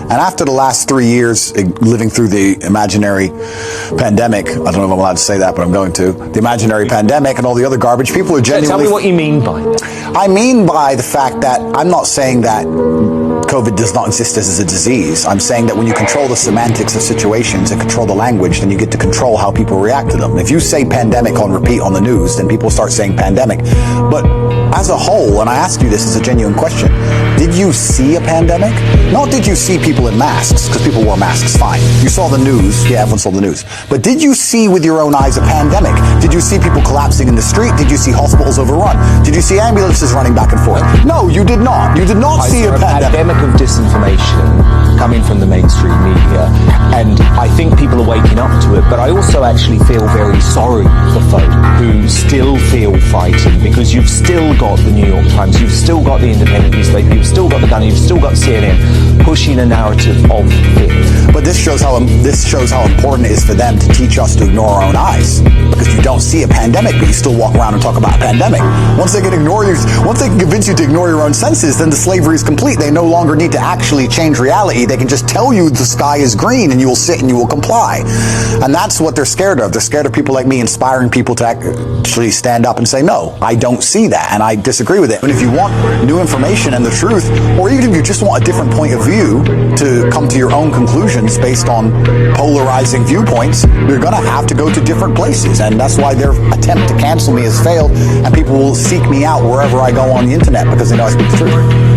And after the last 3 years living through the imaginary pandemic, I don't know if I'm allowed to say that, but I'm going to, the imaginary pandemic and all the other garbage, people are genuinely... Tell me what you mean by that. I mean by the fact that I'm not saying that COVID does not exist as a disease. I'm saying that when you control the semantics of situations and control the language, then you get to control how people react to them. If you say pandemic on repeat on the news, then people start saying pandemic. But as a whole, and I ask you this as a genuine question, did you see a pandemic? Not did you see people in masks, because people wore masks, fine. You saw the news, yeah, everyone saw the news. But did you see with your own eyes a pandemic? Did you see people collapsing in the street? Did you see hospitals overrun? Did you see ambulances running back and forth? No, you did not. You did not see a pandemic of disinformation coming from the mainstream media, and I think people are waking up to it, but I also actually feel very sorry for folk who still feel frightened, because you've still got the New York Times, you've still got the Independent newspaper, you've still got the Gun, you've still got CNN pushing a narrative of fear. But this shows how important it is for them to teach us to ignore our own eyes, because you don't see a pandemic, but you still walk around and talk about a pandemic. Once they can convince you to ignore your own senses, then the slavery is complete. They no longer need to actually change reality. They can just tell you the sky is green and you will sit and you will comply. And that's what they're scared of. They're scared of people like me inspiring people to actually stand up and say, no, I don't see that and I disagree with it. And if you want new information and the truth, or even if you just want a different point of view to come to your own conclusions based on polarizing viewpoints, you're going to have to go to different places. And that's why their attempt to cancel me has failed, and people will seek me out wherever I go on the internet because they know I speak the truth.